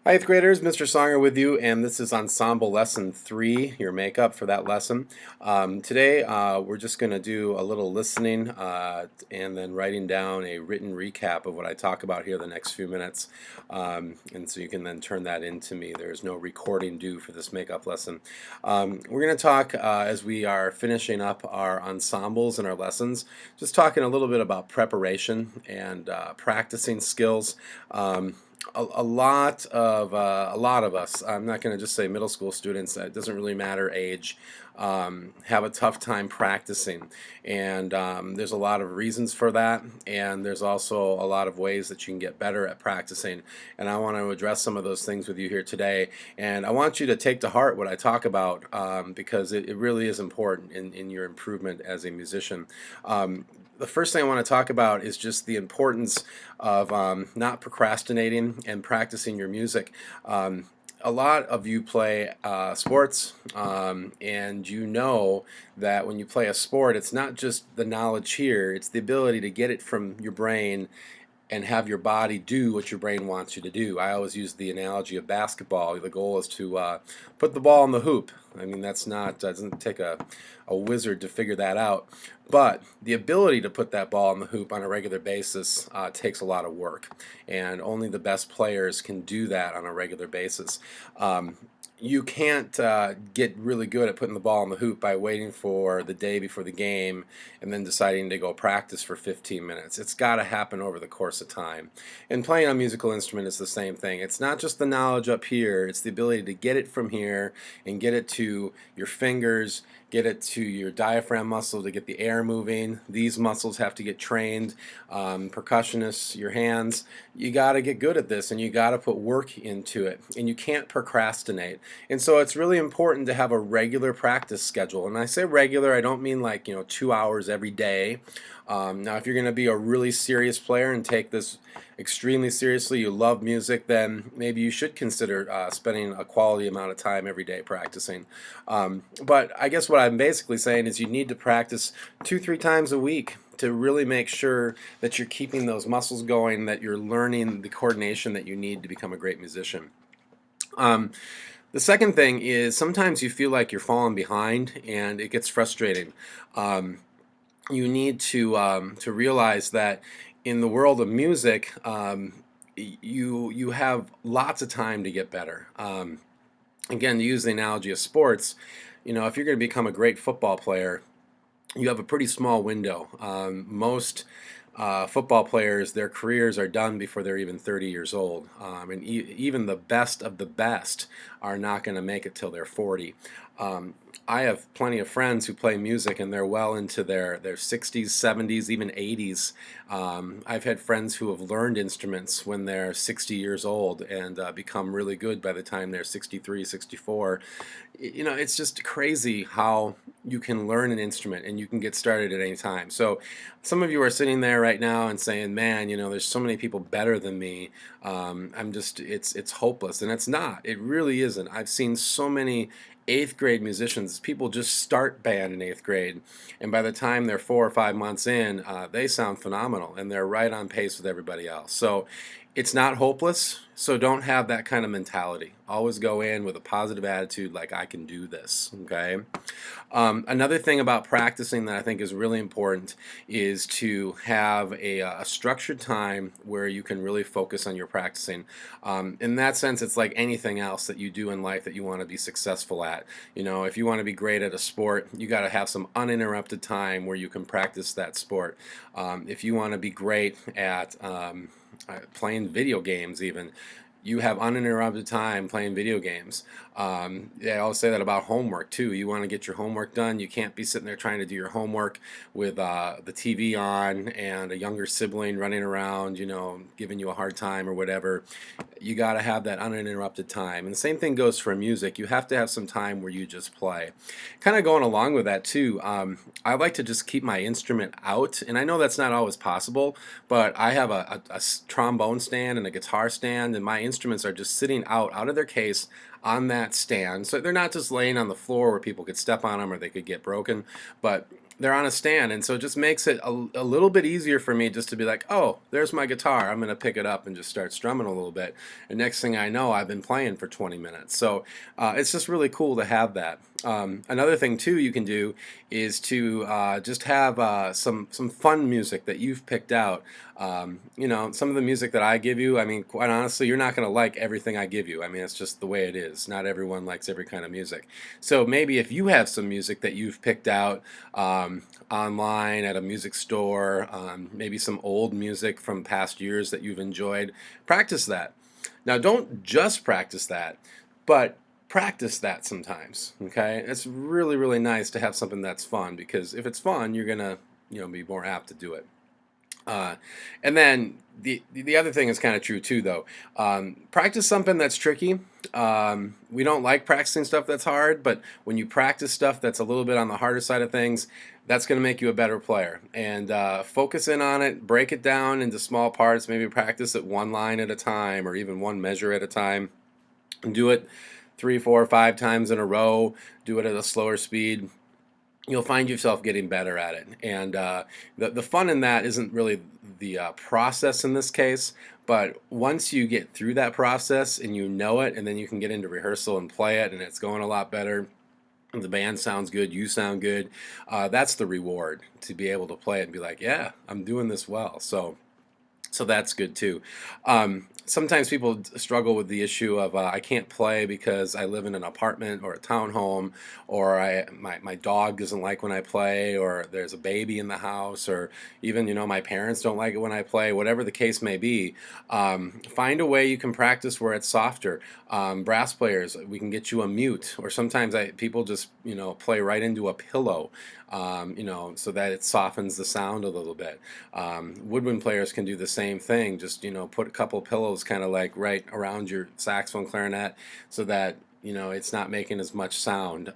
Hi, 8th graders, Mr. Songer with you, and this is Ensemble Lesson 3, your makeup for that lesson. Today we're just going to do a little listening and then writing down a written recap of what I talk about here the next few minutes. And so you can then turn that into me. There's no recording due for this makeup lesson. We're going to talk as we are finishing up our ensembles and our lessons, just talking a little bit about preparation and practicing skills. A lot of us, I'm not going to just say middle school students, it doesn't really matter age, have a tough time practicing, and there's a lot of reasons for that, and there's also a lot of ways that you can get better at practicing, and I want to address some of those things with you here today, and I want you to take to heart what I talk about because it really is important in your improvement as a musician. The first thing I want to talk about is just the importance of not procrastinating and practicing your music. A lot of you play sports, and you know that when you play a sport, it's not just the knowledge here, it's the ability to get it from your brain and have your body do what your brain wants you to do. I always use the analogy of basketball. The goal is to put the ball in the hoop. I mean, that's not doesn't take a wizard to figure that out. But the ability to put that ball in the hoop on a regular basis takes a lot of work, and only the best players can do that on a regular basis. You can't get really good at putting the ball in the hoop by waiting for the day before the game and then deciding to go practice for 15 minutes. It's got to happen over the course of time. And playing a musical instrument is the same thing. It's not just the knowledge up here, it's the ability to get it from here and get it to your fingers, get it to your diaphragm muscle to get the air moving. These muscles have to get trained. Percussionists, your hands, you got to get good at this, and you got to put work into it, and you can't procrastinate. And so it's really important to have a regular practice schedule. And I say regular, I don't mean like 2 hours every day. Now, if you're going to be a really serious player and take this extremely seriously, you love music, then maybe you should consider spending a quality amount of time every day practicing. But I guess what I'm basically saying is you need to practice 2-3 times a week to really make sure that you're keeping those muscles going, that you're learning the coordination that you need to become a great musician. The second thing is sometimes you feel like you're falling behind and it gets frustrating. You need to realize that in the world of music, you have lots of time to get better. Again, to use the analogy of sports, if you're going to become a great football player, you have a pretty small window. Most football players, their careers are done before they're even 30 years old. And even the best of the best are not going to make it till they're 40. I have plenty of friends who play music and they're well into their 60s, 70s, even 80s. I've had friends who have learned instruments when they're 60 years old and become really good by the time they're 63, 64. It's just crazy how you can learn an instrument and you can get started at any time. So some of you are sitting there right now and saying, man, there's so many people better than me. It's hopeless. And it's not. It really isn't. I've seen so many 8th grade musicians, people just start band in 8th grade, and by the time they're 4 or 5 months in, they sound phenomenal, and they're right on pace with everybody else. So it's not hopeless, so don't have that kind of mentality. Always go in with a positive attitude like, I can do this, okay? Another thing about practicing that I think is really important is to have a structured time where you can really focus on your practicing. In that sense, it's like anything else that you do in life that you want to be successful at. If you want to be great at a sport, you got to have some uninterrupted time where you can practice that sport. If you want to be great at playing video games even, you have uninterrupted time playing video games. I always say that about homework too. You want to get your homework done. You can't be sitting there trying to do your homework with the TV on and a younger sibling running around, giving you a hard time or whatever. You got to have that uninterrupted time. And the same thing goes for music. You have to have some time where you just play. Kind of going along with that too, I like to just keep my instrument out. And I know that's not always possible, but I have a trombone stand and a guitar stand, and my instruments are just sitting out of their case on that stand. So they're not just laying on the floor where people could step on them or they could get broken, but they're on a stand, and so it just makes it a little bit easier for me just to be like, oh, there's my guitar, I'm going to pick it up and just start strumming a little bit, and next thing I know, I've been playing for 20 minutes. So it's just really cool to have that. Another thing too you can do is to just have some fun music that you've picked out. You know, some of the music that I give you, I mean, quite honestly, you're not going to like everything I give you. I mean, it's just the way it is. Not everyone likes every kind of music. So maybe if you have some music that you've picked out online at a music store, maybe some old music from past years that you've enjoyed, practice that. Now, don't just practice that, but practice that sometimes. Okay, it's really, really nice to have something that's fun, because if it's fun, you're gonna, be more apt to do it. Uh, and then the other thing is kind of true too, though. Practice something that's tricky. We don't like practicing stuff that's hard, but when you practice stuff that's a little bit on the harder side of things, that's going to make you a better player. And focus in on it, break it down into small parts. Maybe practice it one line at a time, or even one measure at a time. And do it 3, 4, 5 times in a row. Do it at a slower speed. You'll find yourself getting better at it. And the fun in that isn't really the process in this case, but once you get through that process and you know it, and then you can get into rehearsal and play it, and it's going a lot better. The band sounds good, you sound good. That's the reward, to be able to play it and be like, yeah, I'm doing this well. So that's good too. Sometimes people struggle with the issue of I can't play because I live in an apartment or a townhome, or my dog doesn't like when I play, or there's a baby in the house, or even my parents don't like it when I play. Whatever the case may be, find a way you can practice where it's softer. Brass players, we can get you a mute, or sometimes people just play right into a pillow, so that it softens the sound a little bit. Woodwind players can do the same thing. Just put a couple pillows kind of like right around your saxophone, clarinet, so that it's not making as much sound.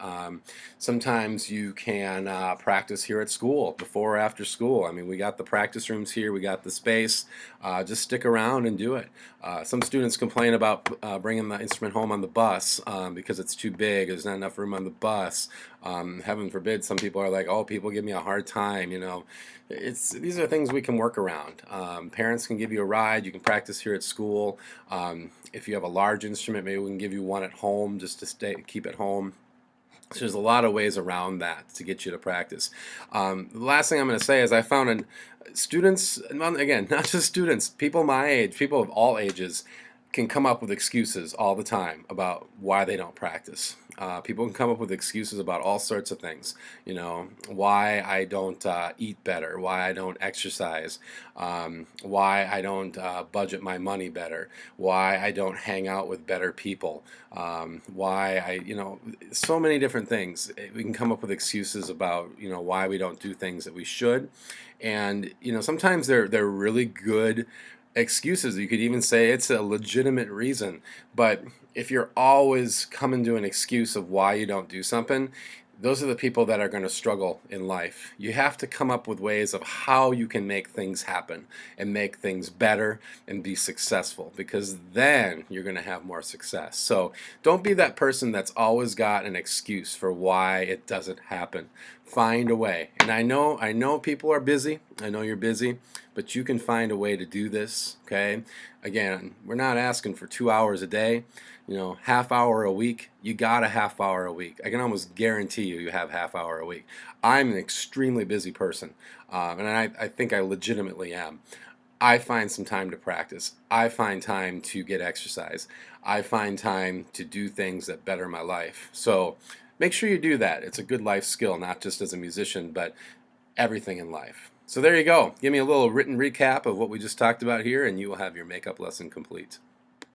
Sometimes you can practice here at school, before or after school. I mean, we got the practice rooms here, we got the space. Just stick around and do it. Some students complain about bringing the instrument home on the bus because it's too big, there's not enough room on the bus. Heaven forbid, some people are like, oh, people give me a hard time. These are things we can work around. Parents can give you a ride, you can practice here at school. If you have a large instrument, maybe we can give you one at home just to keep it home. So there's a lot of ways around that to get you to practice. The last thing I'm going to say is I found students, well, again, not just students, people my age, people of all ages, can come up with excuses all the time about why they don't practice. People can come up with excuses about all sorts of things. Why I don't eat better, why I don't exercise, why I don't budget my money better, why I don't hang out with better people, why so many different things. We can come up with excuses about why we don't do things that we should, and sometimes they're really good excuses. You could even say it's a legitimate reason, but if you're always coming to an excuse of why you don't do something, those are the people that are going to struggle in life. You have to come up with ways of how you can make things happen and make things better and be successful, because then you're going to have more success. So don't be that person that's always got an excuse for why it doesn't happen. Find a way. And I know people are busy. I know you're busy, but you can find a way to do this, okay? Again, we're not asking for 2 hours a day. Half hour a week, you got a half hour a week. I can almost guarantee you have half hour a week. I'm an extremely busy person, and I think I legitimately am. I find some time to practice. I find time to get exercise. I find time to do things that better my life. So make sure you do that. It's a good life skill, not just as a musician, but everything in life. So there you go. Give me a little written recap of what we just talked about here, and you will have your makeup lesson complete.